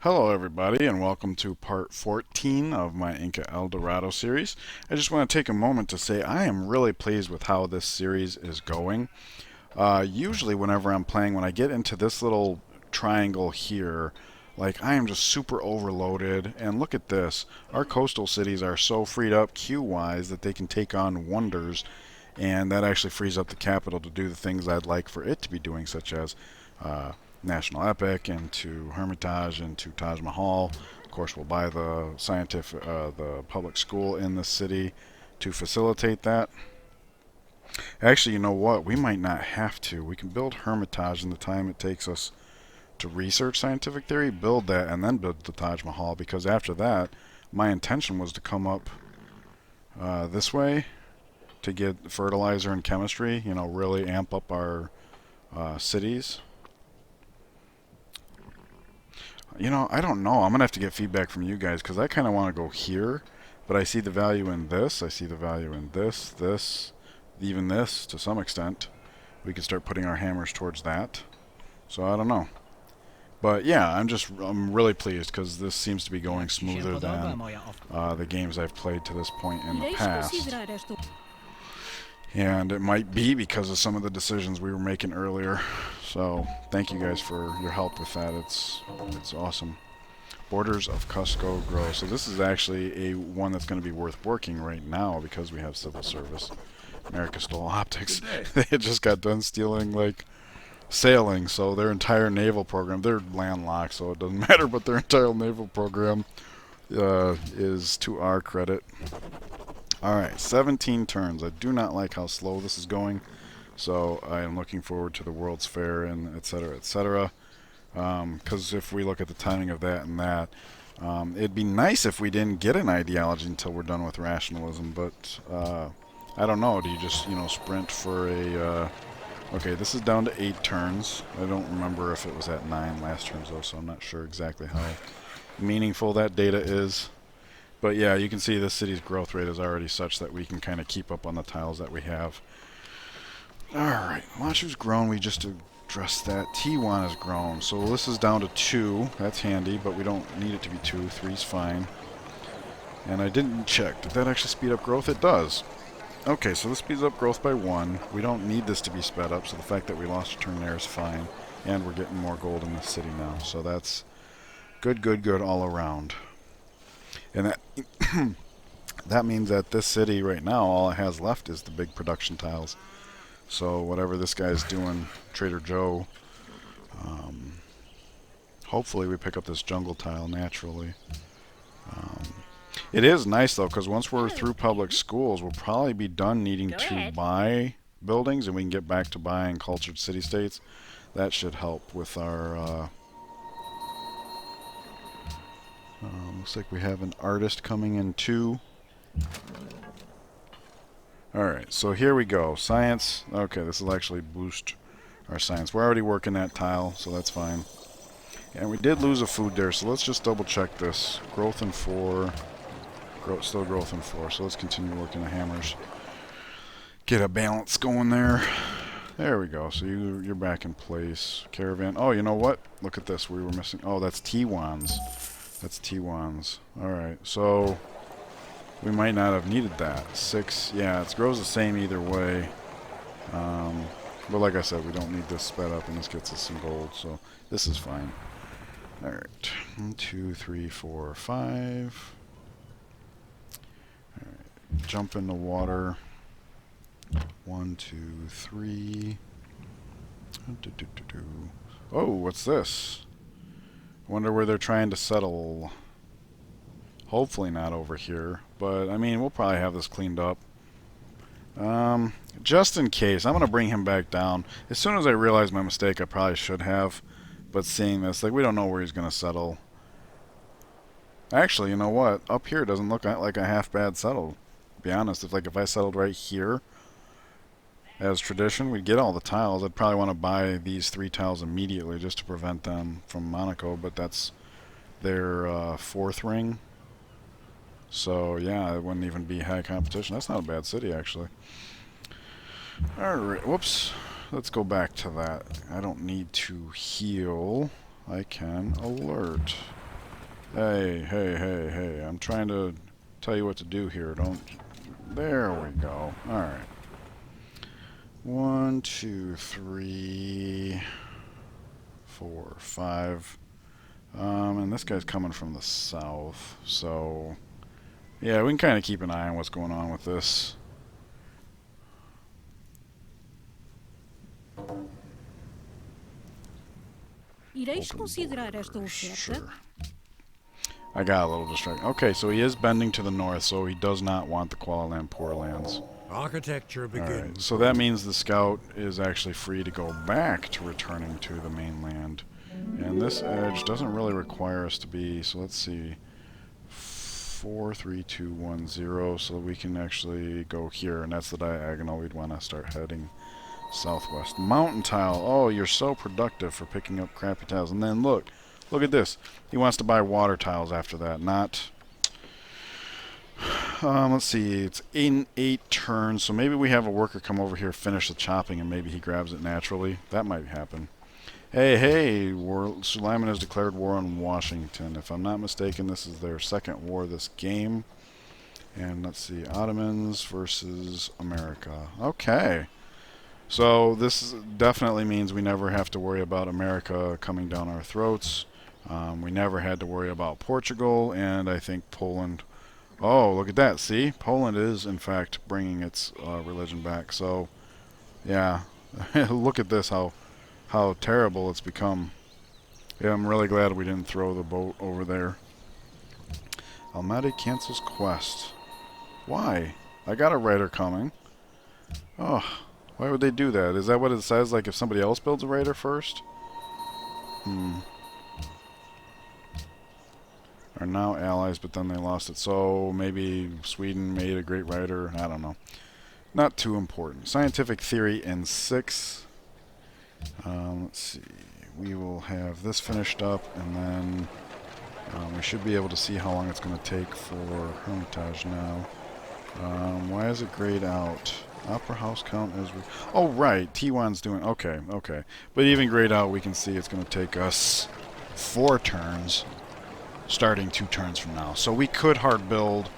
Hello, everybody, and welcome to part 14 of my Inca El Dorado series. I just want to take a moment to say I am really pleased with how this series is going. Usually, whenever I'm playing, when I get into this little triangle here, like I am just super overloaded. And look at this. Our coastal cities are so freed up queue-wise that they can take on wonders, and that actually frees up the capital to do the things I'd like for it to be doing, such as uh, National Epic and to Hermitage and to Taj Mahal. Of course, we'll buy the public school in the city to facilitate that. Actually, you know what? We might not have to. We can build Hermitage in the time it takes us to research scientific theory, build that, and then build the Taj Mahal. Because after that, my intention was to come up this way to get fertilizer and chemistry. You know, really amp up our cities. You know, I don't know. I'm gonna have to get feedback from you guys because I kind of want to go here, but I see the value in this. I see the value in this, even this to some extent. We could start putting our hammers towards that. So I don't know. But yeah, I'm really pleased because this seems to be going smoother than the games I've played to this point in the past. And it might be because of some of the decisions we were making earlier. So thank you guys for your help with that. It's awesome. Borders of Cusco grow. So this is actually a one that's going to be worth working right now because we have civil service. America stole optics. They had just got done stealing like sailing, so their entire naval program, they're landlocked, so it doesn't matter, but their entire naval program is to our credit. Alright, 17 turns. I do not like how slow this is going, so I am looking forward to the World's Fair and etc. etc. Because if we look at the timing of that and that, it'd be nice if we didn't get an ideology until we're done with rationalism, but I don't know. Do you just, sprint for a... Okay, this is down to 8 turns. I don't remember if it was at 9 last turns, though, so I'm not sure exactly how meaningful that data is. But yeah, you can see this city's growth rate is already such that we can kind of keep up on the tiles that we have. Alright, Washu's grown. We just addressed that. T1 has grown. So this is down to 2. That's handy, but we don't need it to be 2. 3's fine. And I didn't check. Did that actually speed up growth? It does. Okay, so this speeds up growth by 1. We don't need this to be sped up, so the fact that we lost a turn there is fine. And we're getting more gold in this city now, so that's good, good, good all around. And that that means that this city right now, all it has left is the big production tiles. So whatever this guy's doing, Trader Joe, hopefully we pick up this jungle tile naturally. It is nice though, because once we're through public schools, we'll probably be done needing to buy buildings, and we can get back to buying cultured city-states. That should help with our... looks like we have an artist coming in too. Alright, so here we go. Science. Okay, this will actually boost our science. We're already working that tile, so that's fine. And we did lose a food there, so let's just double check this. Growth in 4. Still growth in 4, so let's continue working the hammers. Get a balance going there. There we go. So you're back in place. Caravan. Oh, you know what? Look at this. We were missing... Oh, that's T1s. That's T1s. Alright, so... We might not have needed that. 6, yeah, it grows the same either way. But like I said, we don't need this sped up, and this gets us some gold, so this is fine. Alright, 1, 2, 3, 4, 5. Alright, jump in the water. 1, 2, 3. Oh, what's this? Wonder where they're trying to settle. Hopefully not over here, but I mean, we'll probably have this cleaned up. Just in case, I'm going to bring him back down. As soon as I realize my mistake, I probably should have. But seeing this, like, we don't know where he's going to settle. Actually, you know what? Up here doesn't look like a half bad settle. To be honest, if I settled right here, as tradition, we'd get all the tiles. I'd probably want to buy these 3 tiles immediately just to prevent them from Monaco, but that's their 4th ring. So yeah, it wouldn't even be high competition. That's not a bad city, actually. Alright, whoops. Let's go back to that. I don't need to heal. I can alert. Hey, hey, hey, hey. I'm trying to tell you what to do here. Don't... There we go. Alright. 1, 2, 3, 4, 5. And this guy's coming from the south, so... Yeah, we can kind of keep an eye on what's going on with this. Ireis considerar esta oferta? Sure. I got a little distracted. Okay, so he is bending to the north, so he does not want the Kuala Lumpur lands. Architecture begins. Alright, so that means the scout is actually free to go back to returning to the mainland. And this edge doesn't really require us to be, so let's see, 4, 3, 2, 1, 0, so we can actually go here, and that's the diagonal we'd want to start heading southwest. Mountain tile, oh, you're so productive for picking up crappy tiles. And then look at this. He wants to buy water tiles after that, not... let's see, it's in 8 turns, so maybe we have a worker come over here, finish the chopping, and maybe he grabs it naturally. That might happen. Hey, hey, Suleiman has declared war on Washington. If I'm not mistaken, this is their second war this game. And let's see, Ottomans versus America. Okay. So this definitely means we never have to worry about America coming down our throats. We never had to worry about Portugal, and I think Poland... Oh, look at that. See? Poland is, in fact, bringing its religion back. So, yeah. Look at this, how terrible it's become. Yeah, I'm really glad we didn't throw the boat over there. Almaty cancels quest. Why? I got a raider coming. Oh, why would they do that? Is that what it says? Like if somebody else builds a raider first? Are now allies, but then they lost it. So maybe Sweden made a great writer. I don't know. Not too important. Scientific theory in 6. Let's see. We will have this finished up, and then we should be able to see how long it's going to take for Hermitage now. Why is it grayed out? Opera House count is... Oh, right. T1's doing... Okay, okay. But even grayed out, we can see it's going to take us 4 turns. Starting 2 turns from now. So we could hard build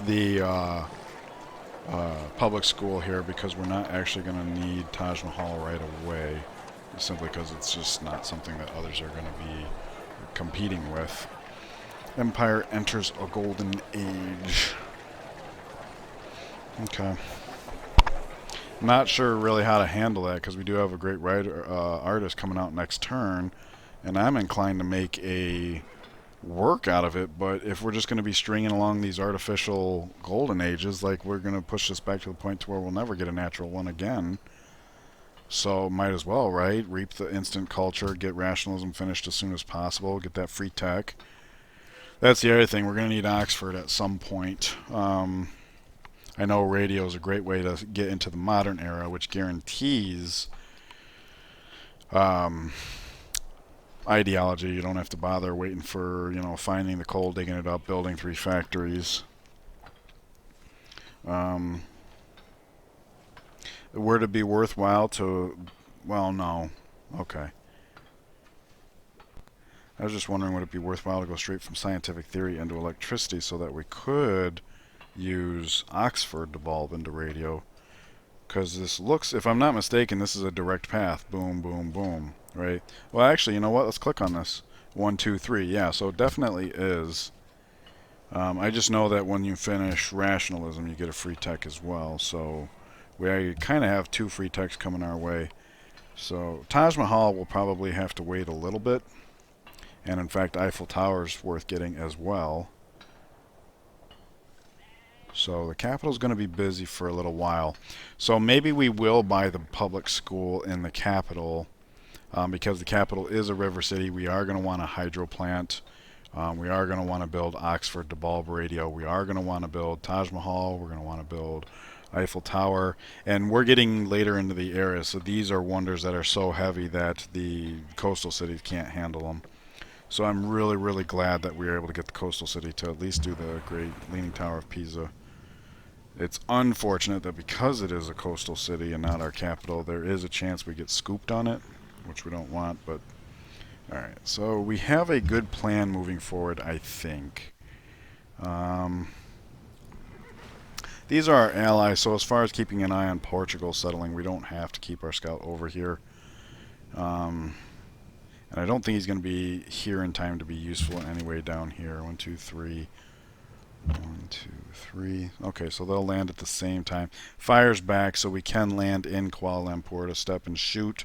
the public school here because we're not actually going to need Taj Mahal right away. Simply because it's just not something that others are going to be competing with. Empire enters a golden age. Okay. Not sure really how to handle that because we do have a great writer, artist coming out next turn. And I'm inclined to make a... work out of it, but if we're just going to be stringing along these artificial golden ages, like we're going to push this back to the point to where we'll never get a natural one again. So might as well, right? Reap the instant culture, get rationalism finished as soon as possible, get that free tech. That's the other thing, we're going to need Oxford at some point. I know radio is a great way to get into the modern era, which guarantees ideology. You don't have to bother waiting for, you know, finding the coal, digging it up, building 3 factories. Would it be worthwhile to... Well, no. Okay. I was just wondering, would it be worthwhile to go straight from scientific theory into electricity so that we could use Oxford to evolve into radio? Because this looks, if I'm not mistaken, this is a direct path. Boom, boom, boom. Right? Well, actually, you know what? Let's click on this. 1, 2, 3. Yeah, so it definitely is. I just know that when you finish rationalism, you get a free tech as well. So we kind of have 2 free techs coming our way. So Taj Mahal will probably have to wait a little bit. And in fact, Eiffel Tower's worth getting as well. So the capital's going to be busy for a little while. So maybe we will buy the public school in the capital. Because the capital is a river city, we are going to want a hydro plant. We are going to want to build Oxford to bulb radio. We are going to want to build Taj Mahal. We're going to want to build Eiffel Tower. And we're getting later into the era, so these are wonders that are so heavy that the coastal cities can't handle them. So I'm really, really glad that we were able to get the coastal city to at least do the Great Leaning Tower of Pisa. It's unfortunate that because it is a coastal city and not our capital, there is a chance we get scooped on it, which we don't want, but Alright, so we have a good plan moving forward, I think. These are our allies, so as far as keeping an eye on Portugal settling, we don't have to keep our scout over here. And I don't think he's going to be here in time to be useful in any way down here. 1, 2, 3. 1, 2, 3. Okay, so they'll land at the same time. Fire's back, so we can land in Kuala Lumpur to step and shoot.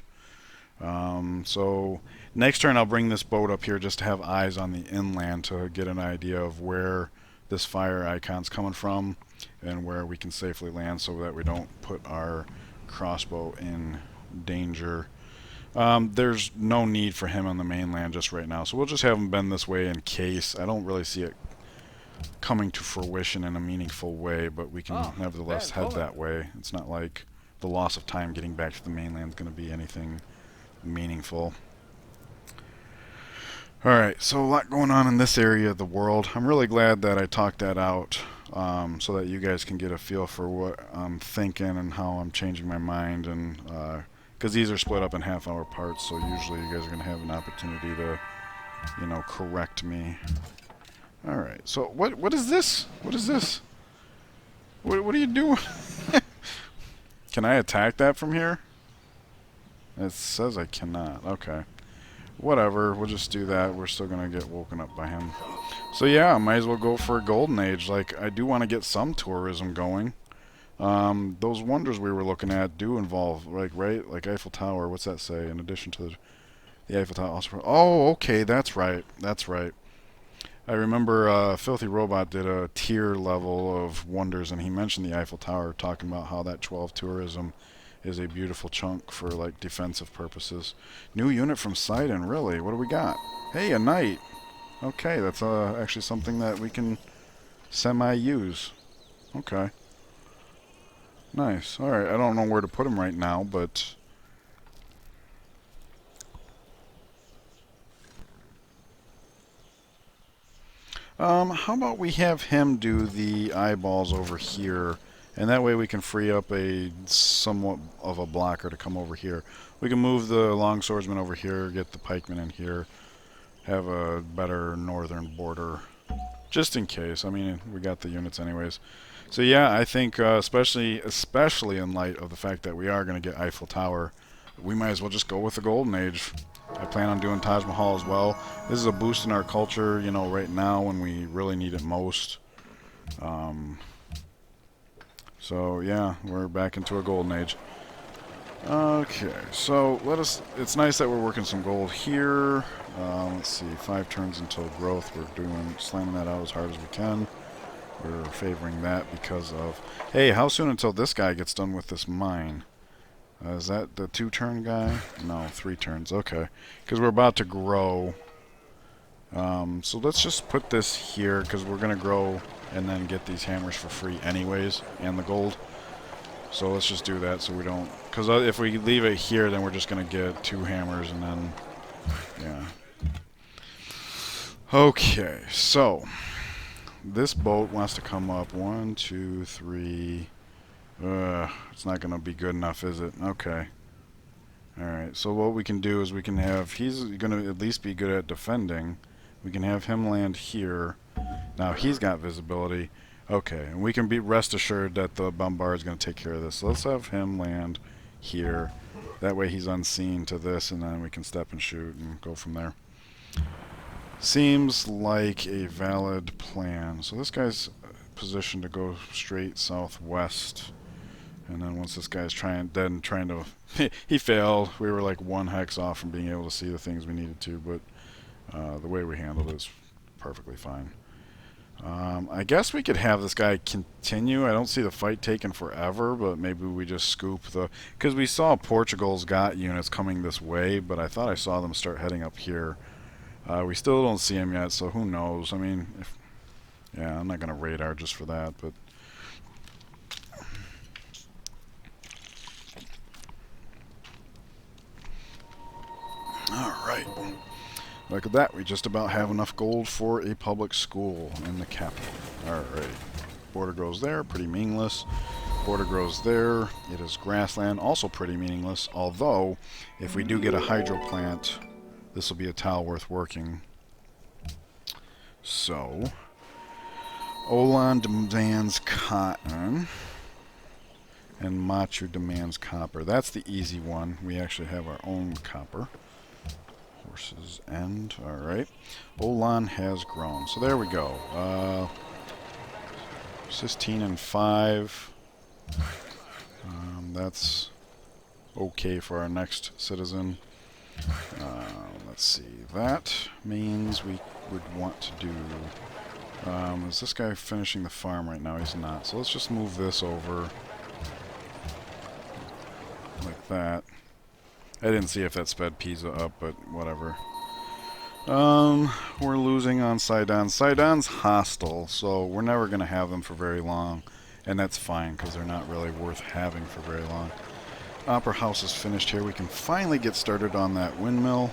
So next turn I'll bring this boat up here just to have eyes on the inland to get an idea of where this fire icon's coming from and where we can safely land so that we don't put our crossbow in danger. There's no need for him on the mainland just right now, so we'll just have him bend this way in case. I don't really see it coming to fruition in a meaningful way, but we can nevertheless head that way. It's not like the loss of time getting back to the mainland is going to be anything meaningful. Alright, so a lot going on in this area of the world. I'm really glad that I talked that out so that you guys can get a feel for what I'm thinking and how I'm changing my mind, and because these are split up in half-hour parts, so usually you guys are going to have an opportunity to, you know, correct me. Alright, so what is this? What is this? What are you doing? Can I attack that from here? It says I cannot. Okay. Whatever, we'll just do that. We're still going to get woken up by him. So yeah, might as well go for a golden age. Like, I do want to get some tourism going. Those wonders we were looking at do involve, like, right? Like Eiffel Tower, what's that say? In addition to the Eiffel Tower. Also, oh, okay, that's right. That's right. I remember Filthy Robot did a tier level of wonders, and he mentioned the Eiffel Tower, talking about how that 12 tourism is a beautiful chunk for like defensive purposes. New unit from Sidon, really? What do we got? Hey, a knight. Okay, that's actually something that we can semi-use. Okay. Nice. Alright, I don't know where to put him right now, but... how about we have him do the eyeballs over here, and that way we can free up a somewhat of a blocker to come over here. We can move the longswordsman over here, get the pikemen in here, have a better northern border, just in case. I mean, we got the units anyways. So yeah, I think especially in light of the fact that we are going to get Eiffel Tower, we might as well just go with the Golden Age. I plan on doing Taj Mahal as well. This is a boost in our culture, you know, right now when we really need it most. So yeah, we're back into a Golden Age. Okay, so it's nice that we're working some gold here. Let's see, 5 turns until growth. We're slamming that out as hard as we can. We're favoring that because of... Hey, how soon until this guy gets done with this mine? Is that the 2-turn guy? No, 3 turns. Okay. Because we're about to grow. So let's just put this here, because we're going to grow and then get these hammers for free anyways, and the gold. So let's just do that so we don't... Because if we leave it here, then we're just going to get 2 hammers and then... Yeah. Okay, so... This boat wants to come up. 1, 2, 3... it's not going to be good enough, is it? Okay. Alright, so what we can do is we can have... He's going to at least be good at defending. We can have him land here. Now he's got visibility. Okay, and we can be rest assured that the bombard is going to take care of this. So let's have him land here. That way he's unseen to this, and then we can step and shoot and go from there. Seems like a valid plan. So this guy's positioned to go straight southwest. And then once this guy's trying to... he failed. We were like 1 hex off from being able to see the things we needed to, but the way we handled it is perfectly fine. I guess we could have this guy continue. I don't see the fight taking forever, but maybe we just scoop the... Because we saw Portugal's got units coming this way, but I thought I saw them start heading up here. We still don't see him yet, so who knows? I mean, yeah, I'm not going to radar just for that, but... Alright. Look at that, we just about have enough gold for a public school in the capital. Alright. Border grows there, pretty meaningless. Border grows there, it is grassland, also pretty meaningless. Although, if we do get a hydro plant, this will be a tile worth working. So, Olan demands cotton, and Machu demands copper. That's the easy one. We actually have our own copper. Horses end. Alright. Olan has grown. So there we go. 16 and 5. That's okay for our next citizen. Let's see. That means we would want to do... is this guy finishing the farm right now? He's not. So let's just move this over like that. I didn't see if that sped Pisa up, but whatever. We're losing on Sidon. Sidon's hostile, so we're never going to have them for very long. And that's fine, because they're not really worth having for very long. Opera House is finished here. We can finally get started on that windmill.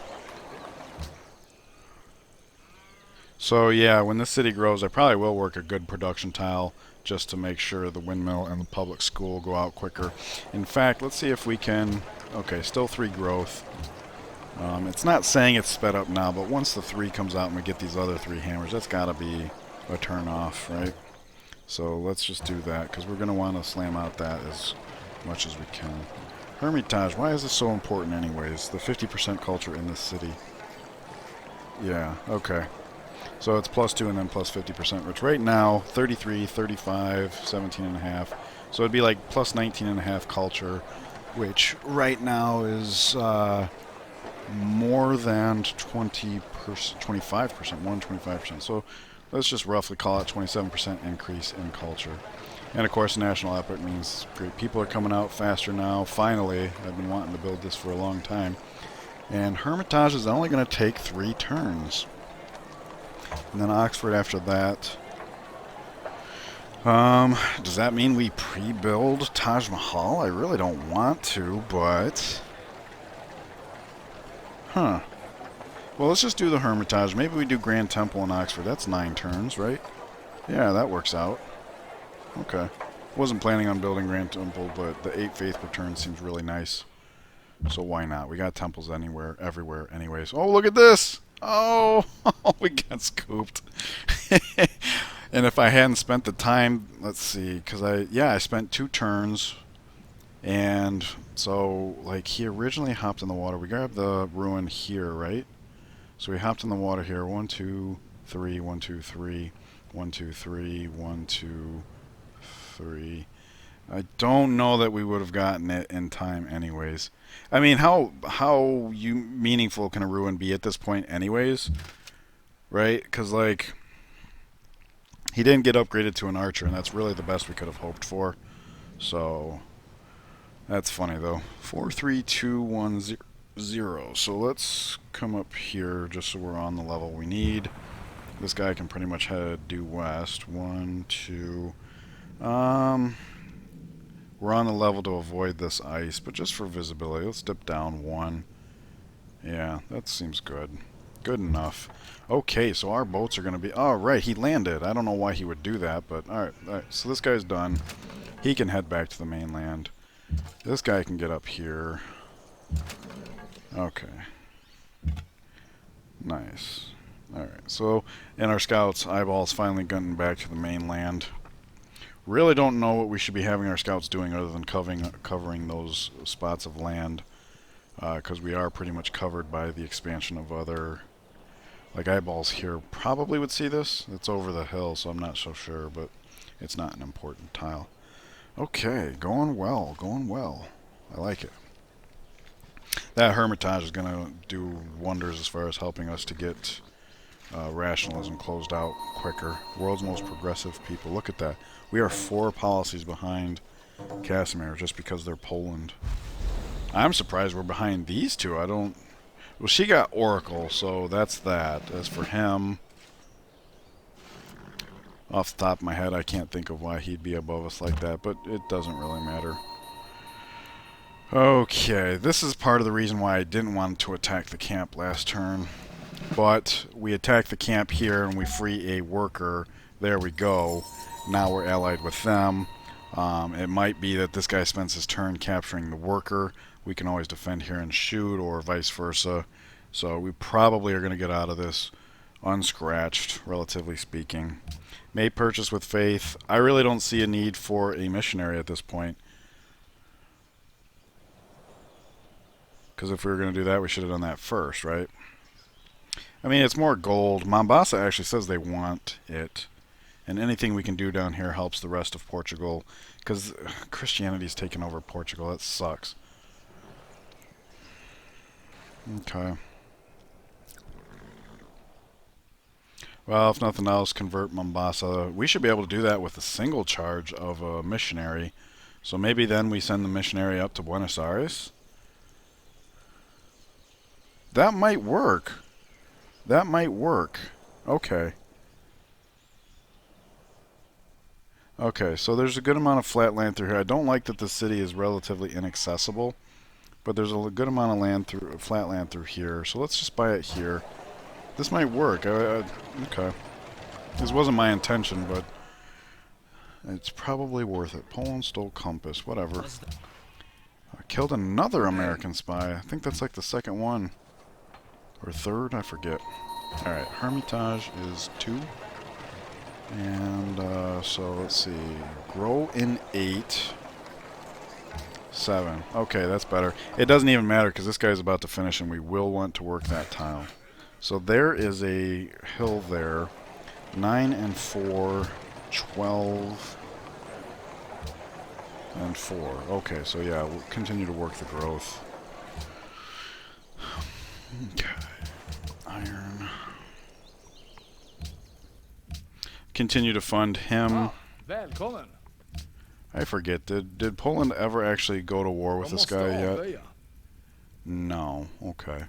So yeah, when this city grows, I probably will work a good production tile just to make sure the windmill and the public school go out quicker. In fact, let's see if we can... Okay, still 3 growth. It's not saying it's sped up now, but once the 3 comes out and we get these other 3 hammers, that's got to be a turn off, right? So let's just do that, because we're going to want to slam out that as much as we can. Hermitage, why is this so important anyways? The 50% culture in this city. Yeah, okay. So it's +2 and then +50%, which right now, 33, 35, 17.5. So it'd be like +19.5 culture, which right now is more than 20%, 25%, more than 25%. So let's just roughly call it 27% increase in culture. And of course, national epic means great people are coming out faster now. Finally, I've been wanting to build this for a long time. And Hermitage is only going to take 3 turns. And then Oxford after that. Does that mean we pre-build Taj Mahal? I really don't want to, but... Huh. Well, let's just do the Hermitage. Maybe we do Grand Temple in Oxford. That's 9 turns, right? Yeah, that works out. Okay. Wasn't planning on building Grand Temple, but the 8 faithful turn seems really nice. So why not? We got temples anywhere, everywhere anyways. Oh, look at this! Oh, we got scooped. And if I hadn't spent the time, let's see, because I spent 2 turns. And so, like, he originally hopped in the water. We grabbed the ruin here, right? So we hopped in the water here. 1, 2, 3, 1, 2, 3, 1, 2, 3, 1, 2, 3. I don't know that we would have gotten it in time anyways. I mean, how meaningful can a ruin be at this point anyways? Right? Because, like, he didn't get upgraded to an archer, and that's really the best we could have hoped for. So, that's funny, though. 4, 3, 2, 1, 0. So let's come up here just so we're on the level we need. This guy can pretty much head due west. 1, 2... we're on the level to avoid this ice, but just for visibility, let's dip down 1. Yeah, that seems good. Good enough. Okay, so our boats are going to be... Oh, right, he landed. I don't know why he would do that, but alright. So this guy's done. He can head back to the mainland. This guy can get up here. Okay. Nice. Alright, so... And our scouts, Eyeball's finally gotten back to the mainland. Really don't know what we should be having our scouts doing other than covering those spots of land, because we are pretty much covered by the expansion of other... Like Eyeballs here probably would see this. It's over the hill, so I'm not so sure, but it's not an important tile. Okay, going well, going well. I like it. That Hermitage is going to do wonders as far as helping us to get rationalism closed out quicker. World's most progressive people. Look at that. We are 4 policies behind Casimir just because they're Poland. I'm surprised we're behind these 2. I don't... Well, she got Oracle, so that's that. As for him, off the top of my head, I can't think of why he'd be above us like that, but it doesn't really matter. Okay, this is part of the reason why I didn't want to attack the camp last turn. But we attack the camp here and we free a worker. There we go. Now we're allied with them. It might be that this guy spends his turn capturing the worker. We can always defend here and shoot, or vice versa. So we probably are going to get out of this unscratched, relatively speaking. May purchase with faith. I really don't see a need for a missionary at this point. Because if we were going to do that, we should have done that first, right? I mean, it's more gold. Mombasa actually says they want it. And anything we can do down here helps the rest of Portugal. Because Christianity's taken over Portugal. That sucks. Okay. Well, if nothing else, convert Mombasa. We should be able to do that with a single charge of a missionary. So maybe then we send the missionary up to Buenos Aires. That might work. That might work. Okay. Okay, so there's a good amount of flat land through here. I don't like that the city is relatively inaccessible, but there's a good amount of land through flat land through here. So let's just buy it here. This might work. Okay. This wasn't my intention, but it's probably worth it. Poland stole compass. Whatever. I killed another American spy. I think that's like the second one. Or third? I forget. Alright, Hermitage is 2. And, so let's see. Grow in 8. 7. Okay, that's better. It doesn't even matter because this guy's about to finish and we will want to work that tile. So there is a hill there. 9 and 4. 12 and 4. Okay, so yeah, we'll continue to work the growth. Okay. Iron. Continue to fund him. I forget, did Poland ever actually go to war with this guy yet? No. Okay.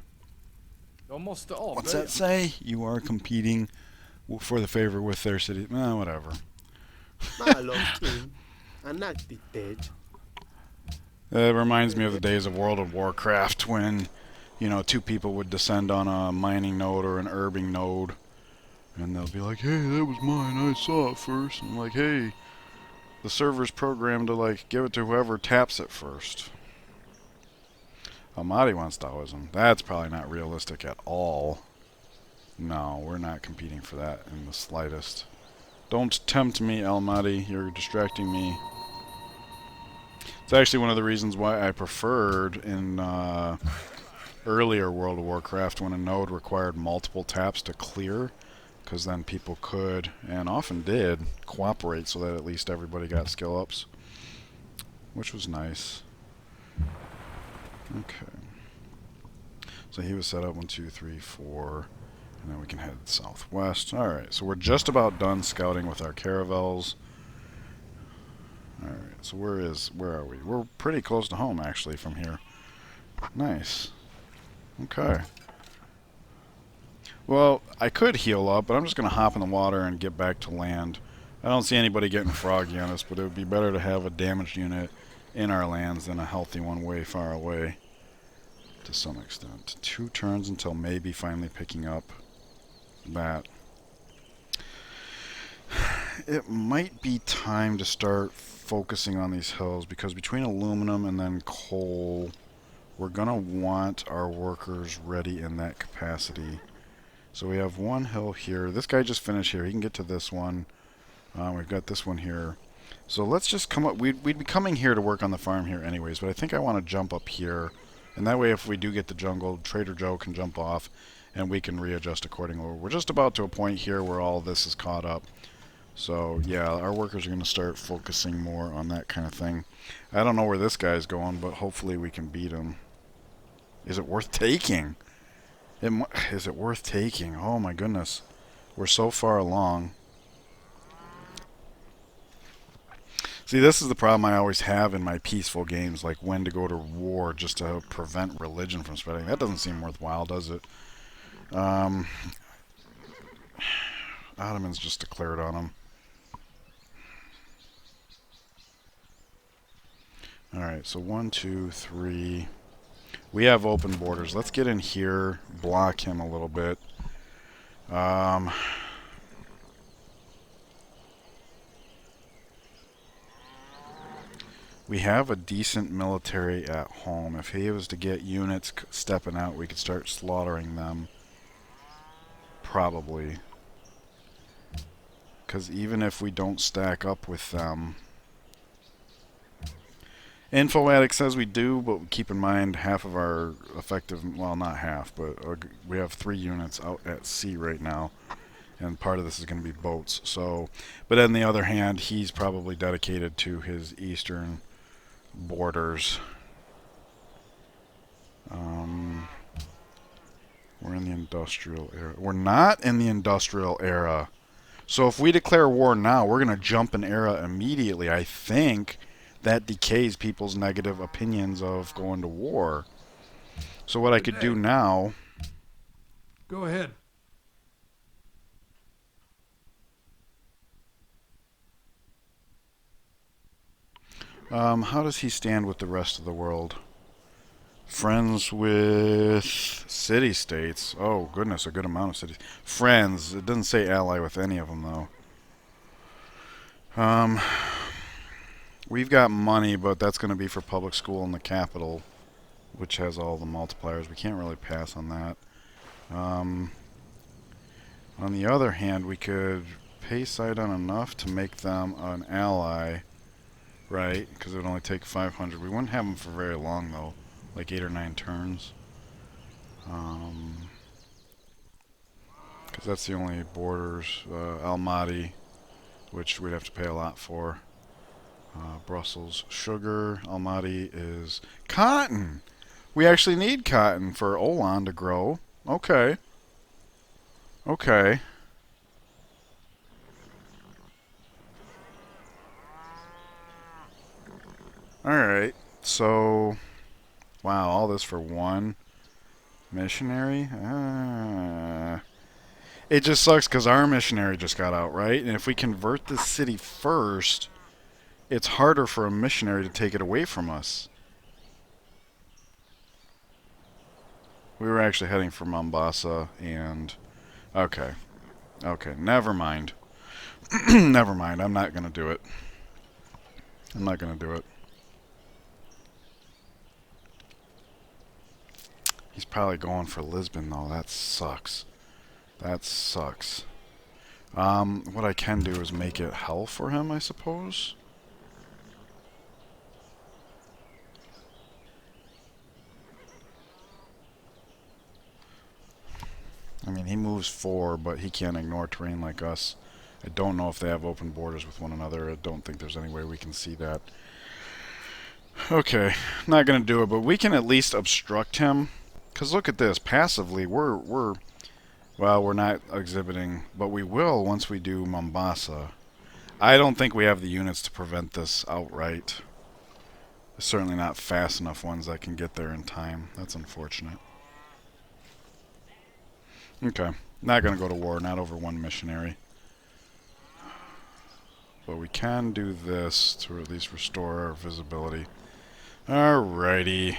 What's that say? You are competing for the favor with their city. Whatever. It reminds me of the days of World of Warcraft when, you know, 2 people would descend on a mining node or an herbing node. And they'll be like, hey, that was mine. I saw it first. And I'm like, hey, the server's programmed to, like, give it to whoever taps it first. Almaty wants Taoism. That's probably not realistic at all. No, we're not competing for that in the slightest. Don't tempt me, Almaty. You're distracting me. It's actually one of the reasons why I preferred in earlier World of Warcraft when a node required multiple taps to clear. Because then people could, and often did, cooperate so that at least everybody got skill ups. Which was nice. Okay. So he was set up 1, 2, 3, 4. And then we can head southwest. Alright, so we're just about done scouting with our caravels. Alright, so where are we? We're pretty close to home, actually, from here. Nice. Okay. Well, I could heal up, but I'm just going to hop in the water and get back to land. I don't see anybody getting froggy on us, but it would be better to have a damaged unit in our lands than a healthy one way far away. To some extent. 2 turns until maybe finally picking up that. It might be time to start focusing on these hills, because between aluminum and then coal, we're going to want our workers ready in that capacity. So we have one hill here. This guy just finished here. He can get to this one. We've got this one here. So let's just come up. We'd be coming here to work on the farm here anyways, but I think I want to jump up here. And that way if we do get the jungle, Trader Joe can jump off and we can readjust accordingly. We're just about to a point here where all this is caught up. So yeah, our workers are going to start focusing more on that kind of thing. I don't know where this guy's going, but hopefully we can beat him. Is it worth taking? Is it worth taking? Oh my goodness. We're so far along. See, this is the problem I always have in my peaceful games, like when to go to war just to prevent religion from spreading. That doesn't seem worthwhile, does it? Ottomans just declared on them. Alright, so 1, 2, 3... We have open borders. Let's get in here, block him a little bit. We have a decent military at home. If he was to get units stepping out, we could start slaughtering them. Probably. Because even if we don't stack up with them... Info Addict says we do, but keep in mind half of our effective... Well, not half, but we have 3 units out at sea right now. And part of this is going to be boats. So, but on the other hand, he's probably dedicated to his eastern borders. We're in the industrial era. We're not in the industrial era. So if we declare war now, we're going to jump an era immediately. I think that decays people's negative opinions of going to war. So what I could do now... Go ahead. How does he stand with the rest of the world? Friends with city-states. Oh, goodness, a good amount of cities. Friends. It doesn't say ally with any of them, though. We've got money, but that's going to be for public school in the capital, which has all the multipliers. We can't really pass on that. On the other hand, we could pay Sidon enough to make them an ally, right? Because it would only take 500. We wouldn't have them for very long, though. Like 8 or 9 turns. Because that's the only borders. Almaty, which we'd have to pay a lot for. Brussels, sugar. Almaty is cotton. We actually need cotton for Olan to grow. Okay. Okay. Alright. So... Wow, all this for one missionary? It just sucks because our missionary just got out, right? And if we convert this city first, it's harder for a missionary to take it away from us. We were actually heading for Mombasa and... Okay. Okay, never mind. Never mind, I'm not going to do it. I'm not going to do it. He's probably going for Lisbon, though. That sucks. That sucks. What I can do is make it hell for him, I suppose. I mean, he moves 4, but he can't ignore terrain like us. I don't know if they have open borders with one another. I don't think there's any way we can see that. Okay, not going to do it, but we can at least obstruct him. Because look at this, passively, well, we're not exhibiting, but we will once we do Mombasa. I don't think we have the units to prevent this outright. Certainly not fast enough ones that can get there in time. That's unfortunate. Okay, not going to go to war, not over one missionary. But we can do this to at least restore our visibility. Alrighty.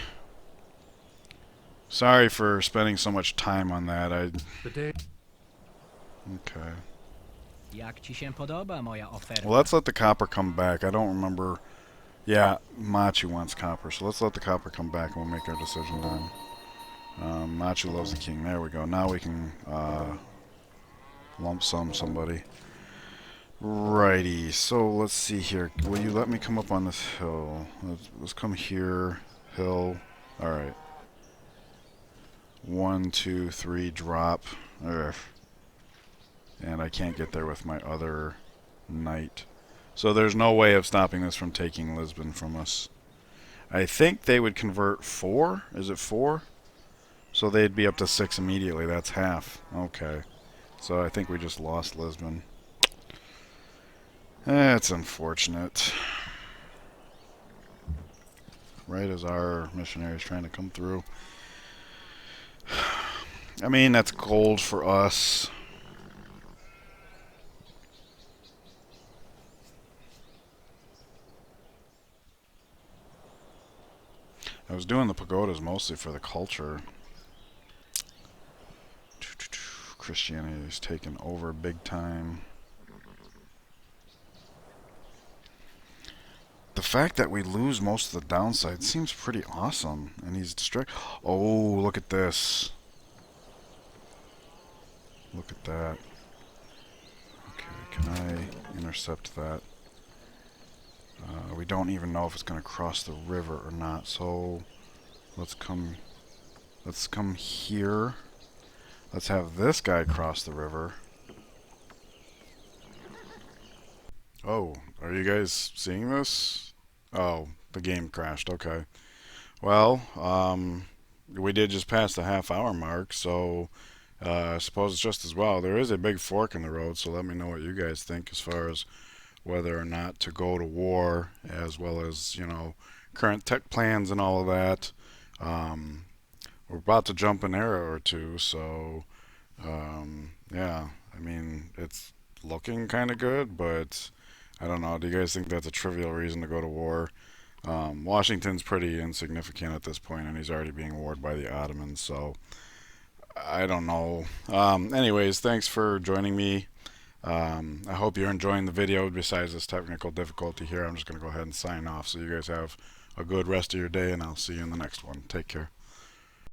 Sorry for spending so much time on that. Okay. Jak ci się podoba moja oferta? Well, let's let the copper come back. I don't remember. Yeah, Machu wants copper, so let's let the copper come back and we'll make our decision then. Machu loves the king. There we go. Now we can lump sum somebody. Righty. So let's see here. Will you let me come up on this hill? Let's come here. Hill. Alright. 1, 2, 3, drop. Ugh. And I can't get there with my other knight. So there's no way of stopping this from taking Lisbon from us. I think they would convert 4. Is it 4? So they'd be up to 6 immediately. That's half. Okay. So I think we just lost Lisbon. That's unfortunate. Right as our missionary is trying to come through. I mean, that's gold for us. I was doing the pagodas mostly for the culture. Christianity is taken over big time. the fact that we lose most of the downside seems pretty awesome. And he's distracted. Oh, look at this. Look at that. Okay, can I intercept that? We don't even know if it's going to cross the river or not. So let's come here. Let's have this guy cross the river. Oh, are you guys seeing this? Oh, the game crashed. Okay. Well, we did just pass the half-hour mark, so I suppose it's just as well. There is a big fork in the road, so let me know what you guys think as far as whether or not to go to war, as well as, you know, current tech plans and all of that. We're about to jump an era or two, so yeah, I mean, it's looking kind of good, but I don't know. Do you guys think that's a trivial reason to go to war? Washington's pretty insignificant at this point, and he's already being warred by the Ottomans, so I don't know. Anyways, thanks for joining me. I hope you're enjoying the video. Besides this technical difficulty here, I'm just going to go ahead and sign off. So you guys have a good rest of your day, and I'll see you in the next one. Take care.